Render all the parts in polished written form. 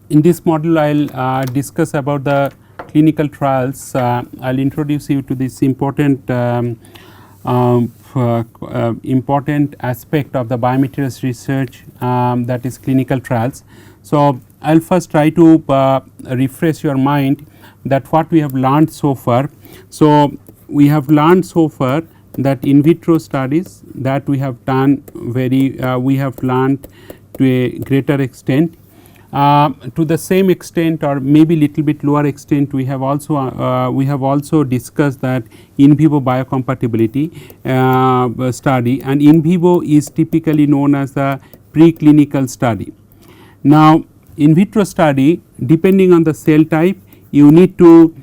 In this module I will discuss about the clinical trials. I will introduce you to this important important aspect of the biomaterials research, that is clinical trials. So, I will first try to refresh your mind that what we have learned so far. So, we have learned so far that in vitro studies that we have done we have learned to a greater extent. To the same extent or maybe little bit lower extent, we have also discussed that in vivo biocompatibility study, and in vivo is typically known as the preclinical study. Now, in vitro study, depending on the cell type, you need to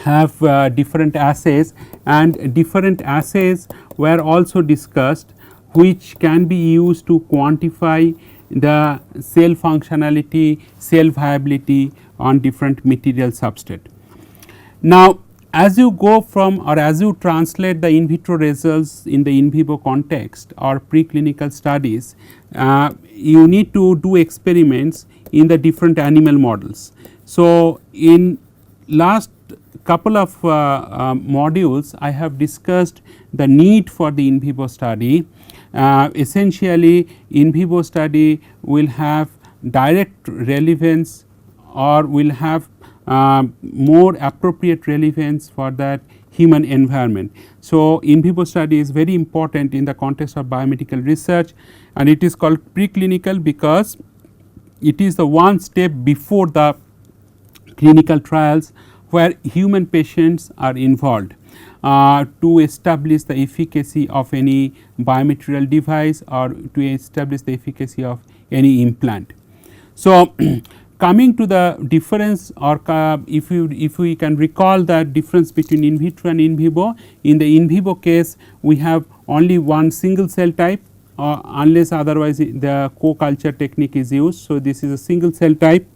have different assays, and different assays were also discussed, which can be used to quantify the cell functionality, cell viability on different material substrate. Now, as you go from or as you translate the in vitro results in the in vivo context or preclinical studies, you need to do experiments in the different animal models. So, in last couple of modules I have discussed the need for the in vivo study. Essentially in vivo study will have direct relevance or will have more appropriate relevance for that human environment. So, in vivo study is very important in the context of biomedical research, and it is called preclinical because it is the one step before the clinical trials where human patients are involved to establish the efficacy of any biomaterial device or to establish the efficacy of any implant. So, coming to the difference, or if we can recall the difference between in vitro and in vivo. In the in vivo case, we have only one single cell type, unless otherwise the co-culture technique is used. So, this is a single cell type,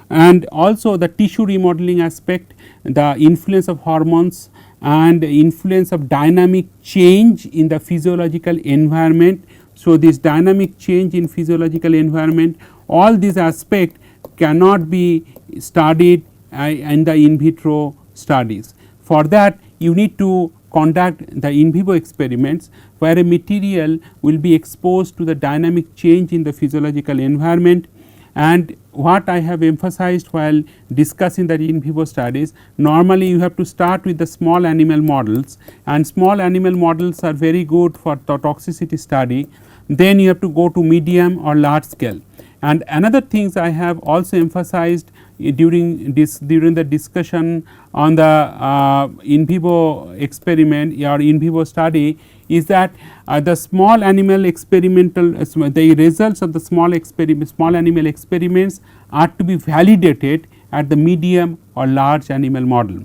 and also the tissue remodeling aspect, the influence of hormones and influence of dynamic change in the physiological environment. So, this dynamic change in physiological environment, all these aspects cannot be studied in the in vitro studies. For that, you need to conduct the in vivo experiments where a material will be exposed to the dynamic change in the physiological environment. And what I have emphasized while discussing the in vivo studies, normally you have to start with the small animal models, and small animal models are very good for the toxicity study. Then you have to go to medium or large scale. And another things I have also emphasized during the discussion on the in vivo experiment or in vivo study is that the small animal experimental the results of the small animal experiments are to be validated at the medium or large animal model.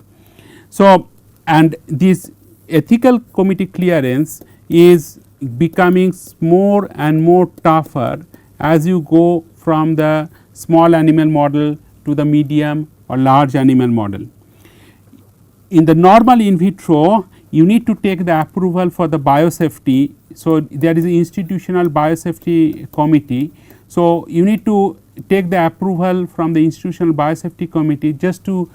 So, and this ethical committee clearance is becoming more and more tougher as you go from the small animal model to the medium or large animal model. In the normal in vitro, you need to take the approval for the biosafety. So, there is an institutional biosafety committee. So, you need to take the approval from the institutional biosafety committee just to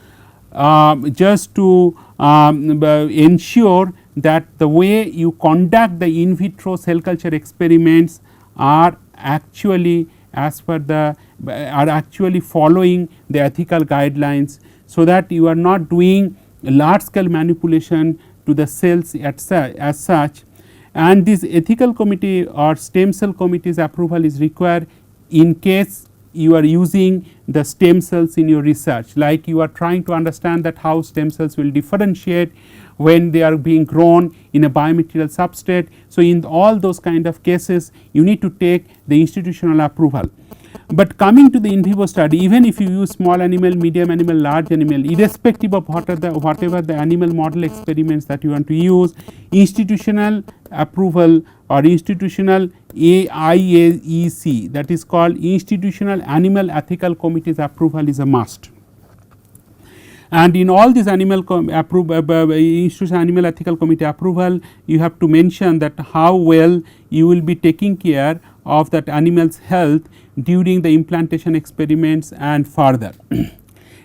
ensure that the way you conduct the in vitro cell culture experiments are actually as per the are actually following the ethical guidelines, so that you are not doing large scale manipulation to the cells as such. And this ethical committee or stem cell committee's approval is required in case you are using the stem cells in your research, like you are trying to understand that how stem cells will differentiate when they are being grown in a biomaterial substrate. So, in all those kind of cases you need to take the institutional approval. But coming to the in vivo study, even if you use small animal, medium animal, large animal, irrespective of whatever the animal model experiments that you want to use, institutional approval or institutional IAEC, that is called Institutional Animal Ethical Committee's approval is a must. And in all these institutional animal ethical committee approval, you have to mention that how well you will be taking care of that animal's health during the implantation experiments and further.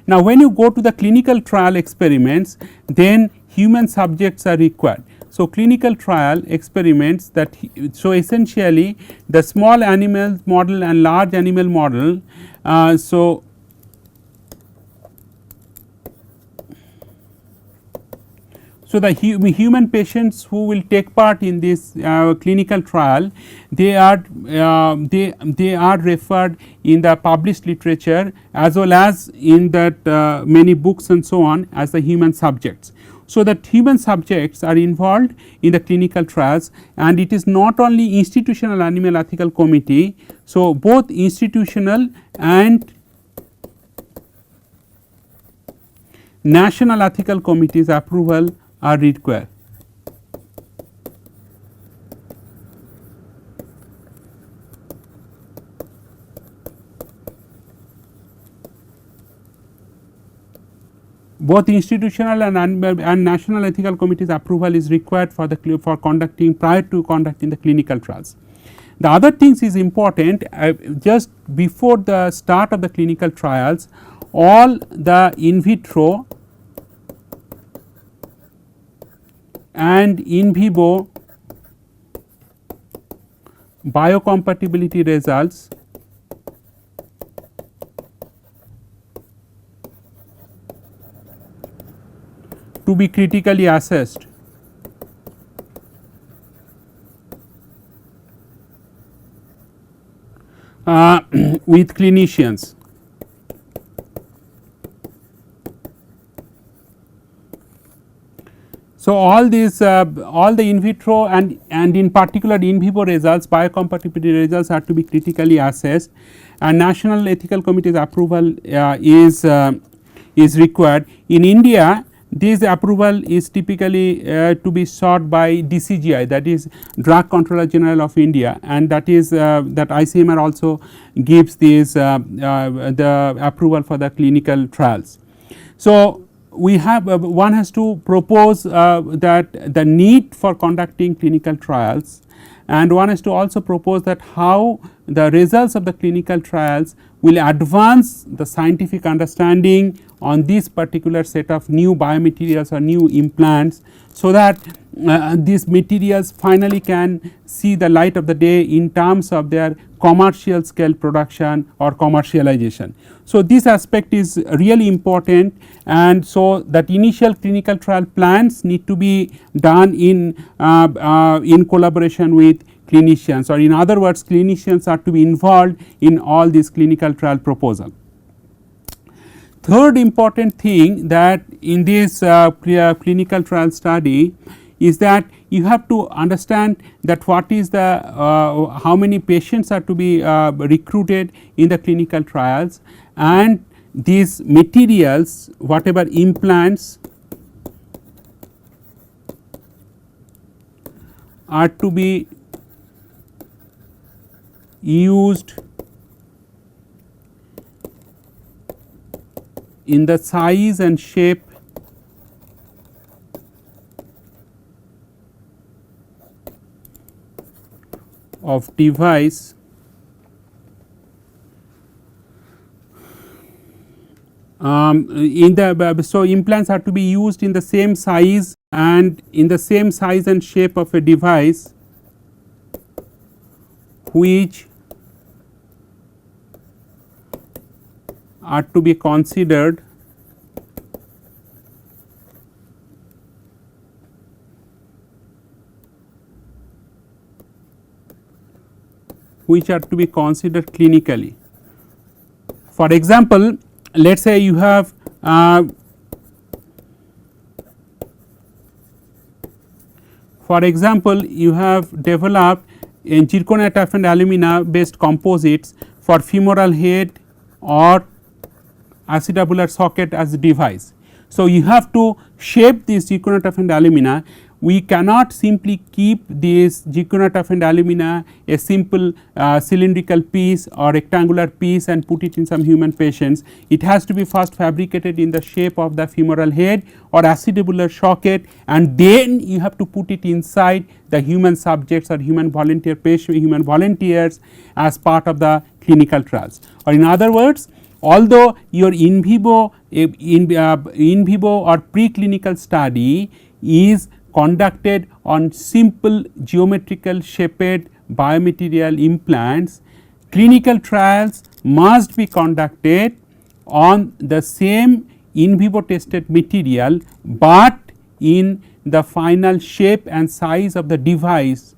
Now, when you go to the clinical trial experiments, then human subjects are required. So, clinical trial experiments that so essentially the small animal model and large animal model. So, the human patients who will take part in this clinical trial, they are referred in the published literature as well as in that many books and so on as the human subjects. So, that human subjects are involved in the clinical trials, and it is not only institutional animal ethical committee. So, both institutional and national ethical committees approval are required. Both institutional and national ethical committees approval is required for conducting prior to conducting the clinical trials. The other things is important, just before the start of the clinical trials, all the in vitro and in vivo biocompatibility results to be critically assessed. With clinicians. So, all these all the in vitro and in particular in vivo results, biocompatibility results are to be critically assessed, and national ethical committee's approval is required. In India, this approval is typically to be sought by DCGI, that is Drug Controller General of India, and that is that ICMR also gives this the approval for the clinical trials. So, we have one has to propose that the need for conducting clinical trials, and one has to also propose that how the results of the clinical trials will advance the scientific understanding on this particular set of new biomaterials or new implants, so that these materials finally can see the light of the day in terms of their commercial scale production or commercialization. So, this aspect is really important, and so that initial clinical trial plans need to be done in collaboration with clinicians, or in other words clinicians are to be involved in all these clinical trial proposal. Third important thing that in this clinical trial study is that you have to understand that what is the how many patients are to be recruited in the clinical trials, and these materials, whatever implants are to be used in the size and shape of device in the so implants are to be used in the same size and in the same size and shape of a device which are to be considered clinically. For example, let us say you have developed in zirconia and alumina based composites for femoral head or acetabular socket as a device. So, you have to shape this zirconia and alumina. we cannot simply keep this zirconate alumina a simple cylindrical piece or rectangular piece and put it in some human patients. It has to be first fabricated in the shape of the femoral head or acetabular socket, and then you have to put it inside the human subjects or human volunteers as part of the clinical trials. Or in other words, although your in vivo or preclinical study is conducted on simple geometrical shaped biomaterial implants, clinical trials must be conducted on the same in vivo tested material, but in the final shape and size of the device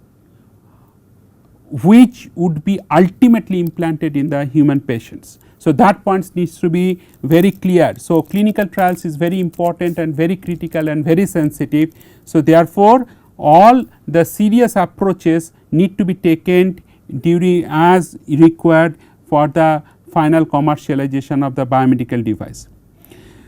which would be ultimately implanted in the human patients. So, that point needs to be very clear. So, clinical trials is very important and very critical and very sensitive. So, therefore, all the serious approaches need to be taken during as required for the final commercialization of the biomedical device.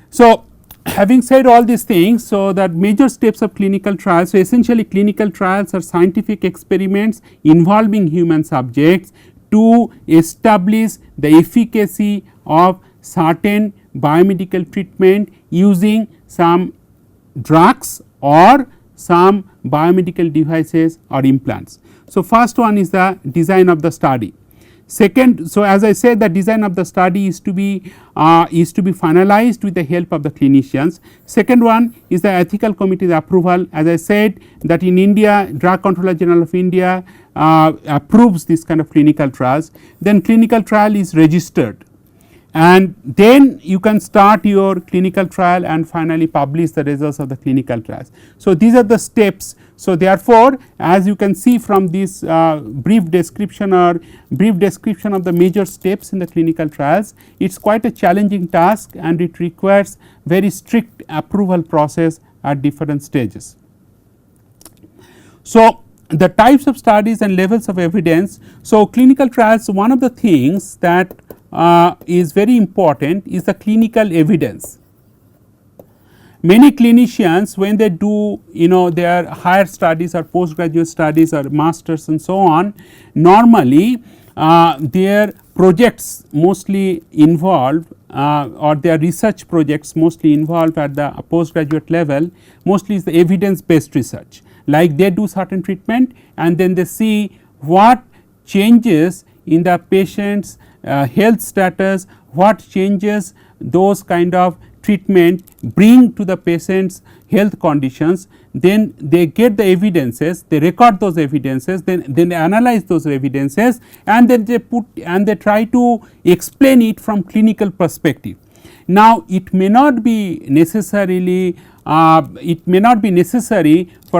So, having said all these things, so that major steps of clinical trials. So, essentially clinical trials are scientific experiments involving human subjects to establish the efficacy of certain biomedical treatment using some drugs or some biomedical devices or implants. So, first one is the design of the study. Second, so as I said, the design of the study is to be finalized with the help of the clinicians. Second one is the ethical committee's approval. As I said that in India, Drug Controller General of India approves this kind of clinical trials. Then clinical trial is registered, and then you can start your clinical trial and finally publish the results of the clinical trials. So, these are the steps. So, therefore, as you can see from this brief description of the major steps in the clinical trials, it is quite a challenging task and it requires very strict approval process at different stages. So, the types of studies and levels of evidence. So, clinical trials, one of the things that is very important is the clinical evidence. Many clinicians, when they do their higher studies or postgraduate studies or masters and so on, normally their projects mostly involve or their research projects mostly involve at the postgraduate level, mostly is the evidence based research. Like they do certain treatment and then they see what changes in the patient's health status, what changes those kind of treatment bring to the patient's health conditions. Then they get the evidences, they record those evidences, then they analyze those evidences, and then they try to explain it from clinical perspective. Now, it may not be necessary for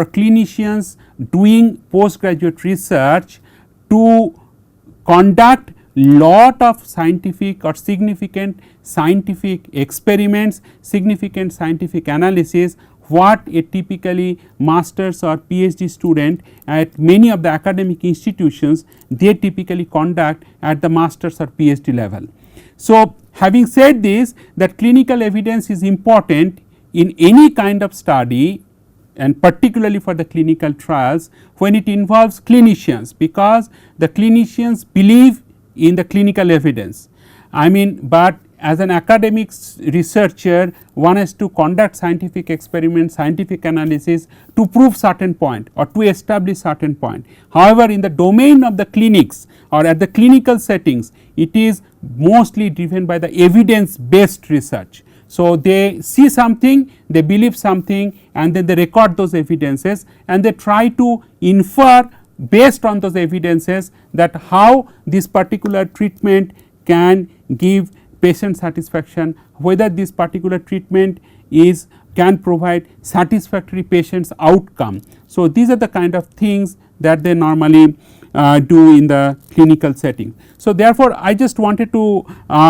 clinicians doing postgraduate research to conduct lot of scientific or significant scientific experiments, significant scientific analysis, what a typically masters or PhD student at many of the academic institutions they typically conduct at the masters or PhD level. So, having said this, that clinical evidence is important in any kind of study and particularly for the clinical trials when it involves clinicians, because the clinicians believe in the clinical evidence. I mean, but as an academic researcher, one has to conduct scientific experiments, scientific analysis to prove certain point or to establish certain point. However, in the domain of the clinics or at the clinical settings, it is mostly driven by the evidence based research. So, they see something, they believe something, and then they record those evidences and they try to infer based on those evidences that how this particular treatment can give patient satisfaction, whether this particular treatment can provide satisfactory patient's outcome. So, these are the kind of things that they normally do in the clinical setting. So, therefore, I just wanted to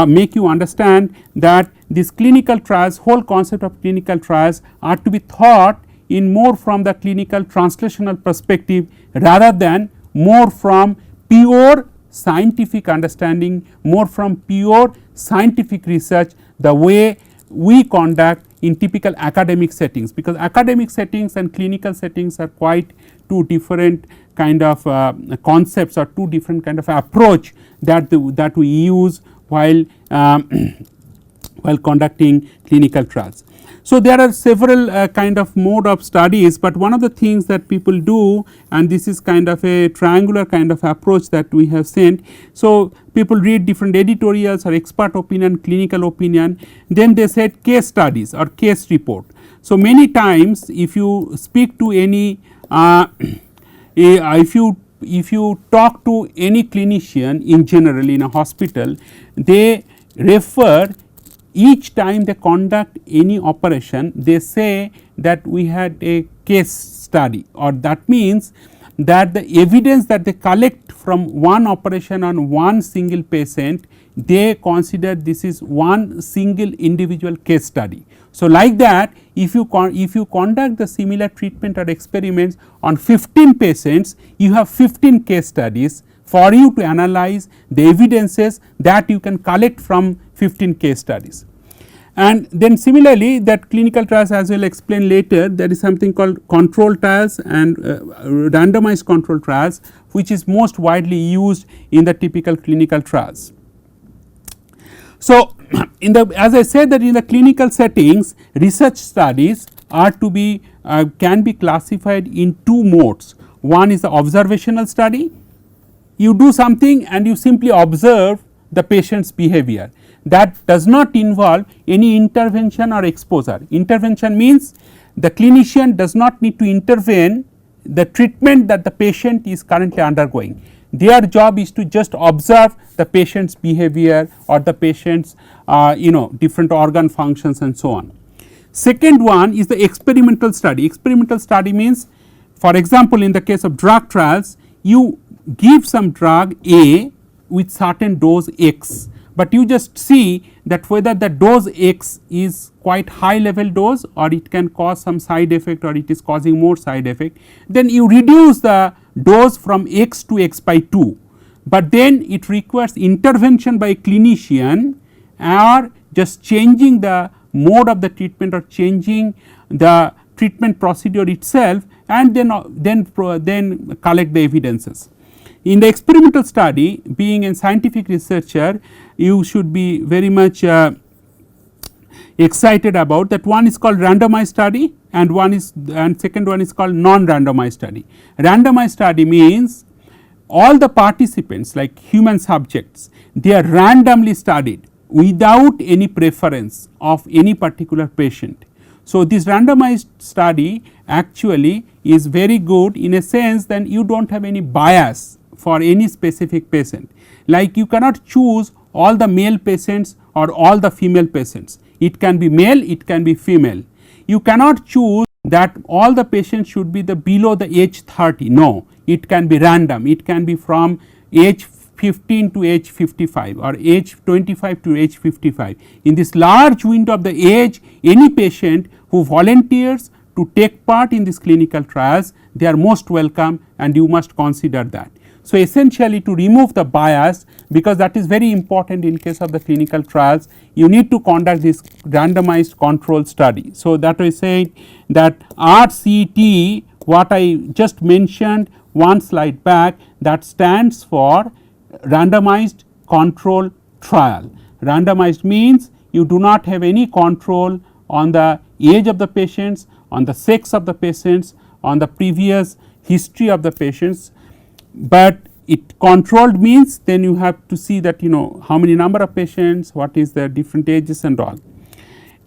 make you understand that these clinical trials, whole concept of clinical trials are to be thought in more from the clinical translational perspective rather than more from pure scientific understanding, more from pure scientific research, the way we conduct in typical academic settings, because academic settings and clinical settings are quite two different kind of concepts or two different kind of approach that we use while while conducting clinical trials. So, there are several kind of mode of studies, but one of the things that people do, and this is kind of a triangular kind of approach that we have sent. So, people read different editorials or expert opinion, clinical opinion, then they said case studies or case report. So, many times if you speak to any if you talk to any clinician in general in a hospital, they refer each time they conduct any operation, they say that we had a case study, or that means that the evidence that they collect from one operation on one single patient, they consider this is one single individual case study. So, like that if you conduct the similar treatment or experiments on 15 patients, you have 15 case studies for you to analyze the evidences that you can collect from 15 case studies. And then similarly, that clinical trials, as I will explain later, there is something called control trials and randomized control trials, which is most widely used in the typical clinical trials. So, as I said that in the clinical settings, research studies are to be can be classified in two modes. One is the observational study. You do something and you simply observe the patient's behavior. That does not involve any intervention or exposure. Intervention means the clinician does not need to intervene the treatment that the patient is currently undergoing. Their job is to just observe the patient's behavior or the patient's different organ functions and so on. Second one is the experimental study. Experimental study means, for example, in the case of drug trials, you give some drug A with certain dose X, but you just see that whether the dose X is quite high level dose or it can cause some side effect or it is causing more side effect, then you reduce the dose from X to X by 2, but then it requires intervention by a clinician or just changing the mode of the treatment or changing the treatment procedure itself, and then collect the evidences. In the experimental study, being a scientific researcher, you should be very much excited about that. One is called randomized study and second one is called non-randomized study. Randomized study means all the participants, like human subjects, they are randomly studied without any preference of any particular patient. So, this randomized study actually is very good in a sense that you do not have any bias for any specific patient, like you cannot choose all the male patients or all the female patients. It can be male, it can be female. You cannot choose that all the patients should be below the age 30. No, it can be random. It can be from age 15 to age 55 or age 25 to age 55. In this large window of the age, any patient who volunteers to take part in these clinical trials, they are most welcome, and you must consider that. So, essentially to remove the bias, because that is very important in case of the clinical trials, you need to conduct this randomized control study. So, that I say that RCT, what I just mentioned one slide back, that stands for randomized control trial. Randomized means you do not have any control on the age of the patients, on the sex of the patients, on the previous history of the patients, but it controlled means then you have to see that how many number of patients, what is the different ages and all.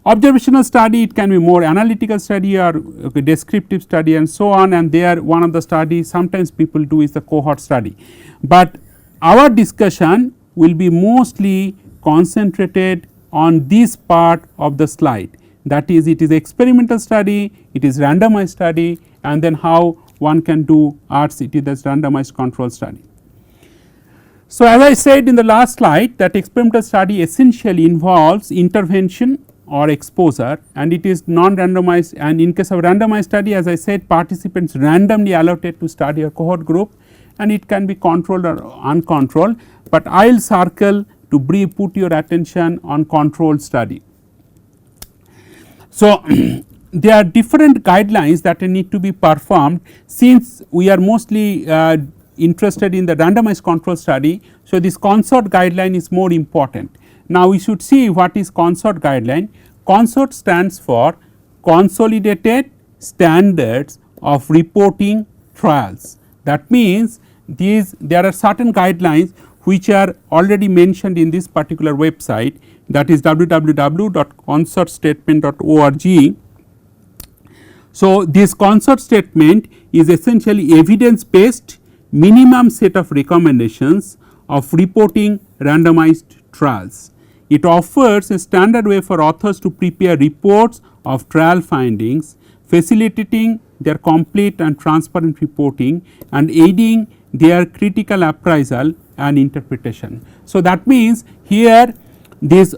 Observational study, it can be more analytical study or descriptive study and so on, and there one of the studies sometimes people do is the cohort study, but our discussion will be mostly concentrated on this part of the slide, that is, it is experimental study, it is randomized study, and then how one can do RCT, that is randomized control study. So, as I said in the last slide, that experimental study essentially involves intervention or exposure, and it is non-randomized, and in case of randomized study, as I said, participants randomly allotted to study a cohort group, and it can be controlled or uncontrolled, but I will circle to put your attention on controlled study. So, there are different guidelines that need to be performed, since we are mostly interested in the randomized control study. So, this consort guideline is more important. Now, we should see what is consort guideline. Consort stands for Consolidated Standards of Reporting Trials. That means there are certain guidelines which are already mentioned in this particular website, that is www.consortstatement.org. So, this consort statement is essentially evidence based minimum set of recommendations of reporting randomized trials. It offers a standard way for authors to prepare reports of trial findings, facilitating their complete and transparent reporting and aiding their critical appraisal and interpretation. So, that means here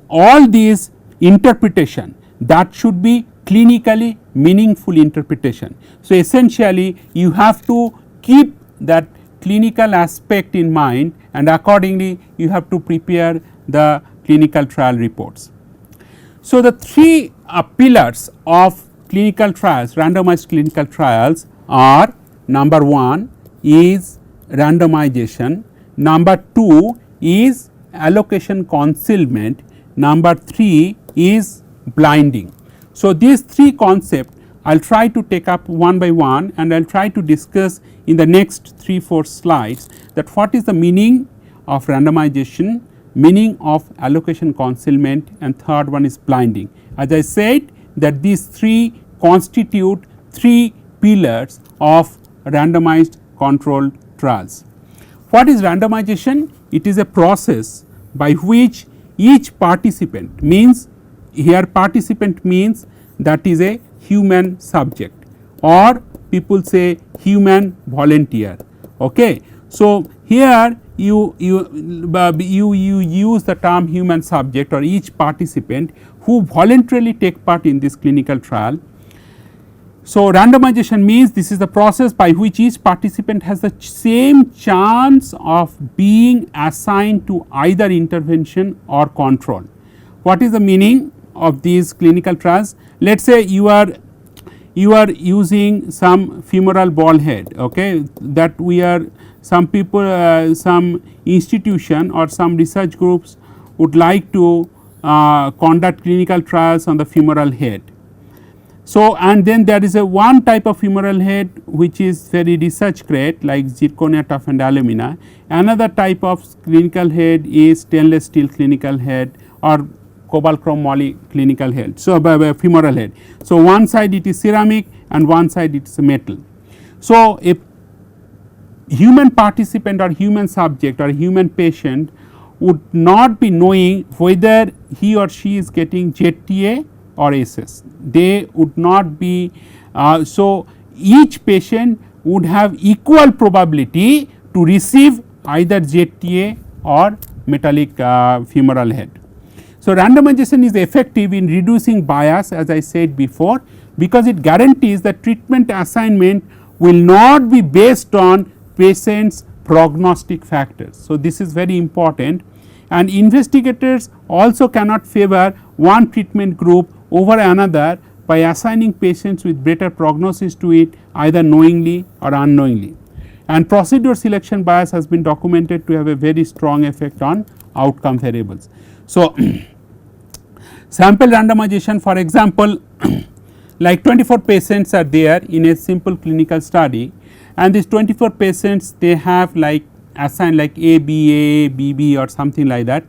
all these interpretation that should be clinically meaningful interpretation. So, essentially you have to keep that clinical aspect in mind, and accordingly you have to prepare the clinical trial reports. So, the three pillars of clinical trials, randomized clinical trials are: number 1 is randomization, number 2 is allocation concealment, number 3 is blinding. So, these three concepts I will try to take up one by one, and I will try to discuss in the next 3-4 slides that what is the meaning of randomization, meaning of allocation concealment, and third one is blinding. As I said that these three constitute three pillars of randomized controlled trials. What is randomization? It is a process by which each participant, means here participant means that is a human subject, or people say human volunteer. Okay. So, here you use the term human subject, or each participant who voluntarily take part in this clinical trial. So, randomization means this is the process by which each participant has the same chance of being assigned to either intervention or control. What is the meaning of these clinical trials? Let us say you are using some femoral ball head, okay, that we are some people, some institution or some research groups would like to conduct clinical trials on the femoral head. So, and then there is a one type of femoral head which is very research grade, like zirconia, toughened alumina. Another type of clinical head is stainless steel clinical head or cobalt chrome moly clinical head. So, femoral head. So, one side it is ceramic and one side it is metal. So, a human participant or human subject or human patient would not be knowing whether he or she is getting ZTA or SS. They would not be, so each patient would have equal probability to receive either ZTA or metallic femoral head. So, randomization is effective in reducing bias, as I said before, because it guarantees that treatment assignment will not be based on patient's prognostic factors. So, this is very important, and investigators also cannot favor one treatment group over another by assigning patients with better prognosis to it either knowingly or unknowingly. And procedure selection bias has been documented to have a very strong effect on outcome variables. So, sample randomization, for example, like 24 patients are there in a simple clinical study, and these 24 patients they have like assigned like A, B, A, B, B or something like that.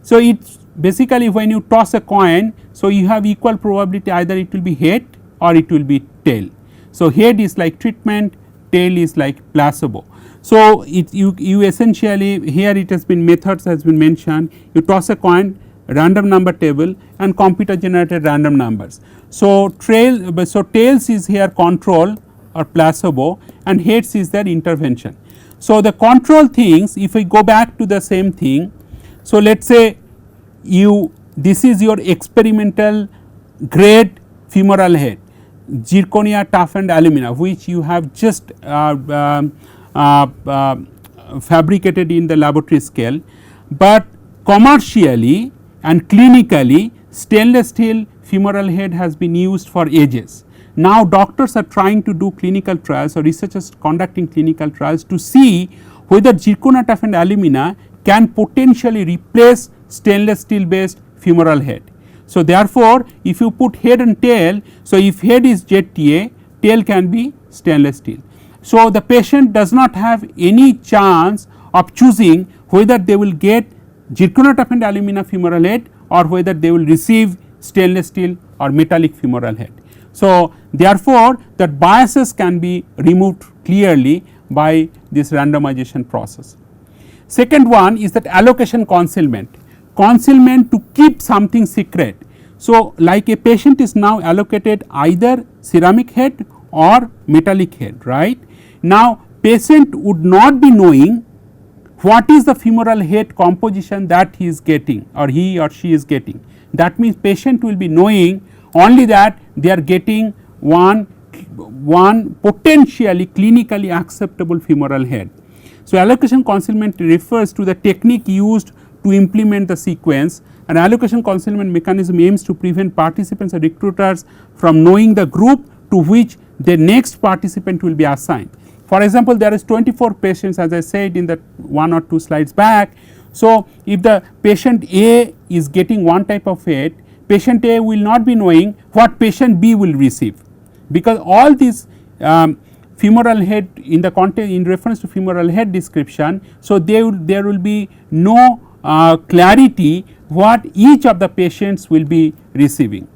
So, it's basically when you toss a coin, so you have equal probability either it will be head or it will be tail. So, head is like treatment, tail is like placebo. So, you essentially here it has been methods has been mentioned, you toss a coin, random number table and computer generated random numbers. So, tails is here control or placebo and heads is their intervention. So, the control things, if we go back to the same thing, so let us say this is your experimental grade femoral head, zirconia, toughened alumina, which you have just fabricated in the laboratory scale, but commercially and clinically stainless steel femoral head has been used for ages. Now doctors are trying to do clinical trials, or researchers conducting clinical trials to see whether zirconate and alumina can potentially replace stainless steel based femoral head. So therefore, if you put head and tail, so if head is ZTA, tail can be stainless steel. So the patient does not have any chance of choosing whether they will get zirconate and alumina femoral head or whether they will receive stainless steel or metallic femoral head. So therefore, that biases can be removed clearly by this randomization process. Second one is that allocation concealment, concealment to keep something secret. So like a patient is now allocated either ceramic head or metallic head, right. Now patient would not be knowing what is the femoral head composition that he is getting or he or she is getting. That means patient will be knowing only that they are getting one potentially clinically acceptable femoral head. So allocation concealment refers to the technique used to implement the sequence. An allocation concealment mechanism aims to prevent participants or recruiters from knowing the group to which the next participant will be assigned. For example, there is 24 patients, as I said in the 1 or 2 slides back. So if the patient A is getting one type of head, patient A will not be knowing what patient B will receive, because all these femoral head in the content in reference to femoral head description. So there will be no clarity what each of the patients will be receiving.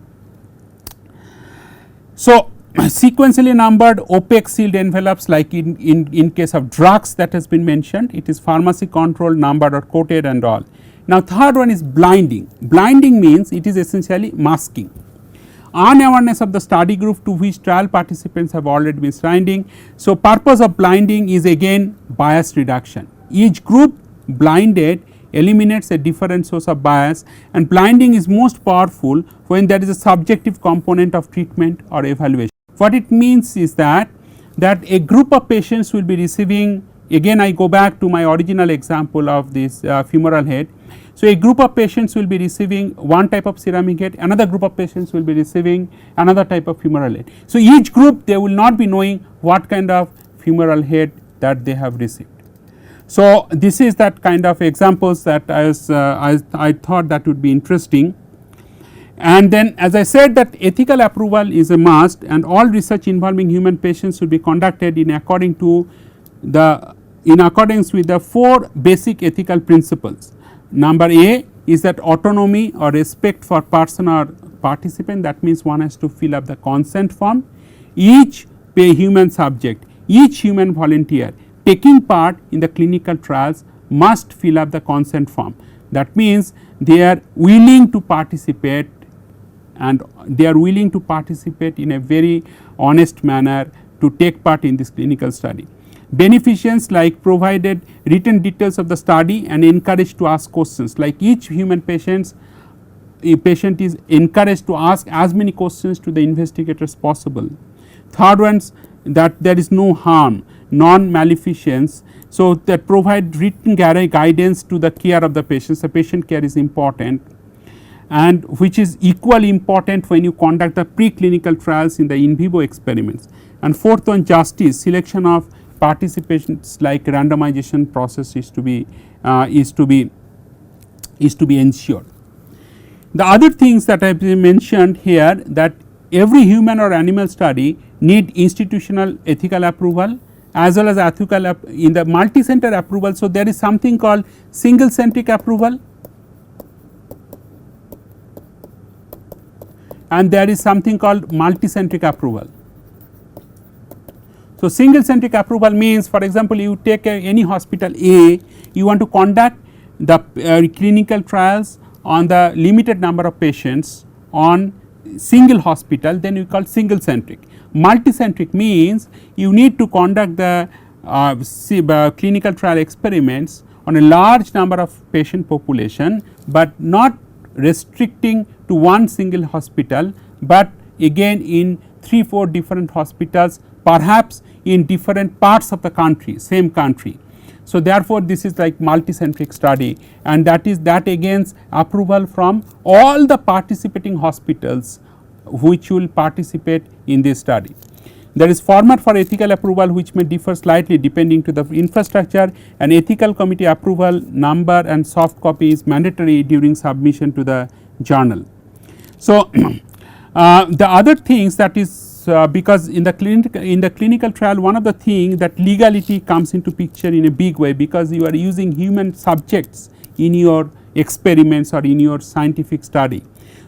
So sequentially numbered opaque sealed envelopes, like in case of drugs that has been mentioned, it is pharmacy controlled, numbered or coded and all. Now third one is blinding. Blinding means it is essentially masking. Unawareness of the study group to which trial participants have already been blinding. So purpose of blinding is again bias reduction. Each group blinded eliminates a different source of bias, and blinding is most powerful when there is a subjective component of treatment or evaluation. What it means is that a group of patients will be receiving, again I go back to my original example of this femoral head. So a group of patients will be receiving one type of ceramic head, another group of patients will be receiving another type of femoral head. So each group they will not be knowing what kind of femoral head that they have received. So this is that kind of examples that I thought that would be interesting. And then as I said, that ethical approval is a must, and all research involving human patients should be conducted in accordance with the 4 basic ethical principles. Number A is that autonomy or respect for person or participant, that means one has to fill up the consent form. Each human subject, each human volunteer taking part in the clinical trials must fill up the consent form. That means they are willing to participate, and they are willing to participate in a very honest manner to take part in this clinical study. Beneficiaries like provided written details of the study and encouraged to ask questions, like each human patient is encouraged to ask as many questions to the investigator as possible. Third ones, that there is no harm, non-maleficence, so that provide written guidance to the care of the patients. The patient care is important, and which is equally important when you conduct the preclinical trials in the in vivo experiments. And fourth one, justice, selection of participants like randomization process is to be ensured. The other things that I have mentioned here, that every human or animal study need institutional ethical approval as well as ethical in the multi-center approval. So there is something called single centric approval, and there is something called multi-centric approval. So single centric approval means, for example, you take any hospital A, you want to conduct the clinical trials on the limited number of patients on single hospital, then you call single centric. Multi-centric means you need to conduct the clinical trial experiments on a large number of patient population, but not restricting to one single hospital, but again in 3-4 different hospitals, perhaps in different parts of the country, same country. So, therefore, this is like multicentric study, and that against approval from all the participating hospitals which will participate in this study. There is format for ethical approval which may differ slightly depending to the infrastructure, and ethical committee approval number and soft copy is mandatory during submission to the journal. So, the other things that is because in the clinical trial, one of the thing that legality comes into picture in a big way, because you are using human subjects in your experiments or in your scientific study.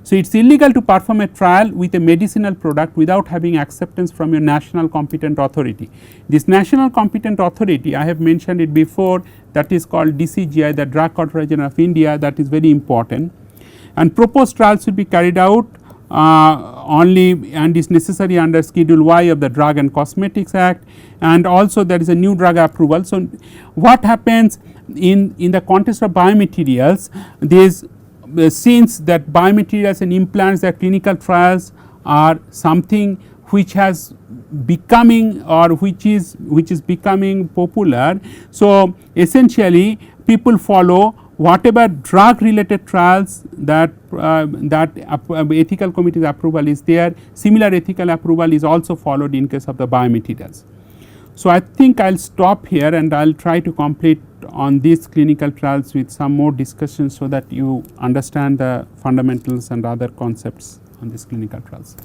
So, it is illegal to perform a trial with a medicinal product without having acceptance from your national competent authority. This national competent authority, I have mentioned it before, that is called DCGI, the Drug Corporation of India, that is very important. And proposed trials should be carried out only and is necessary under Schedule Y of the Drug and Cosmetics Act, and also there is a new drug approval. So, what happens in the context of biomaterials, these since that biomaterials and implants, that clinical trials are something which has becoming or which is becoming popular. So, essentially people follow whatever drug related trials that ethical committee's approval is there, similar ethical approval is also followed in case of the biomaterials. So, I think I will stop here and I will try to complete on these clinical trials with some more discussion, so that you understand the fundamentals and other concepts on these clinical trials.